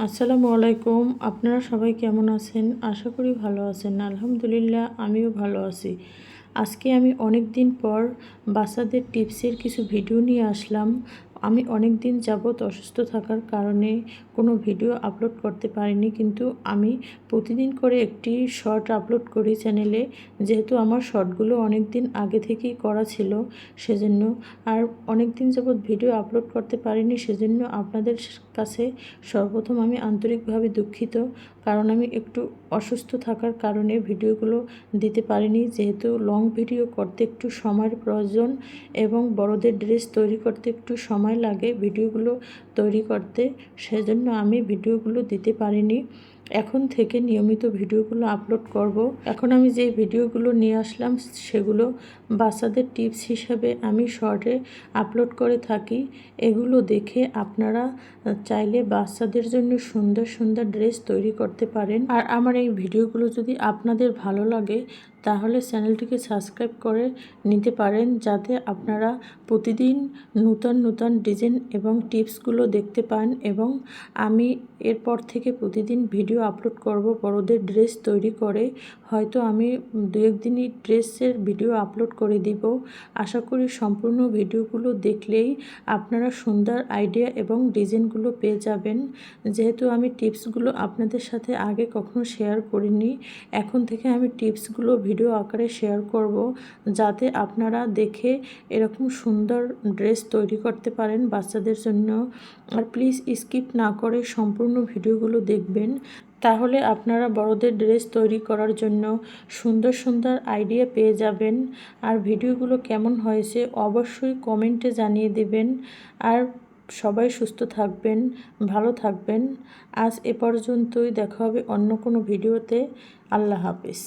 আসসালামু আলাইকুম। আপনারা সবাই কেমন আছেন? আশা করি ভালো আছেন। আলহামদুলিল্লাহ আমিও ভালো আছি। আজকে আমি অনেক দিন পর বাচ্চাদের টিপসের কিছু ভিডিও নিয়ে আসলাম। আমি অনেক দিন যাবৎ অসুস্থ থাকার কারণে কোনো ভিডিও আপলোড করতে পারিনি, কিন্তু আমি প্রতিদিন করে একটি শর্ট আপলোড করি চ্যানেলে। যেহেতু আমার শর্টগুলো অনেক দিন আগে থেকেই করা ছিল, সেজন্য আর অনেক দিন যাবৎ ভিডিও আপলোড করতে পারিনি, সেজন্য আপনাদের কাছে সর্বপ্রথম আমি আন্তরিকভাবে দুঃখিত। কারণ আমি একটু অসুস্থ থাকার কারণে ভিডিওগুলো দিতে পারিনি। যেহেতু লং ভিডিও করতে একটু সময়ের প্রয়োজন এবং বড়দের ড্রেস তৈরি করতে একটু সময় লাগে ভিডিওগুলো তৈরি করতে, সেজন্য আমি ভিডিওগুলো দিতে পারিনি। এখন থেকে নিয়মিত ভিডিওগুলো আপলোড করব। এখন আমি যে ভিডিওগুলো নিয়ে আসলাম সেগুলো বাচ্চাদের টিপস হিসাবে আমি শর্টে আপলোড করে থাকি। এগুলো দেখে আপনারা চাইলে বাচ্চাদের জন্য সুন্দর সুন্দর ড্রেস তৈরি করতে পারেন। আর আমার এই ভিডিওগুলো যদি আপনাদের ভালো লাগে তাহলে চ্যানেলটিকে সাবস্ক্রাইব করে নিতে পারেন, যাতে আপনারা প্রতিদিন নূতন নূতন ডিজাইন এবং টিপসগুলো দেখতে পান। এবং আমি এরপর থেকে প্রতিদিন ভিডিও আপলোড করব বড়দের ড্রেস তৈরি করে। হয়তো আমি দু একদিনই ড্রেসের ভিডিও আপলোড করে দিব। আশা করি সম্পূর্ণ ভিডিওগুলো দেখলেই আপনারা সুন্দর আইডিয়া এবং ডিজাইনগুলো পেয়ে যাবেন। যেহেতু আমি টিপসগুলো আপনাদের সাথে আগে কখনো শেয়ার করিনি, এখন থেকে আমি টিপসগুলো ভিডিও আকারে শেয়ার করব, যাতে আপনারা দেখে এরকম সুন্দর ড্রেস তৈরি করতে পারেন বাচ্চাদের জন্য। আর প্লিজ স্কিপ না করে সম্পূর্ণ ভিডিওগুলো দেখবেন, তাহলে আপনারা বড়দের ড্রেস তৈরি করার জন্য সুন্দর সুন্দর আইডিয়া পেয়ে যাবেন। আর ভিডিওগুলো কেমন হয়েছে অবশ্যই কমেন্টে জানিয়ে দেবেন। আর সবাই সুস্থ থাকবেন, ভালো থাকবেন। আজ এ পর্যন্তই, দেখা হবে অন্য কোনো ভিডিওতে। আল্লাহ হাফেজ।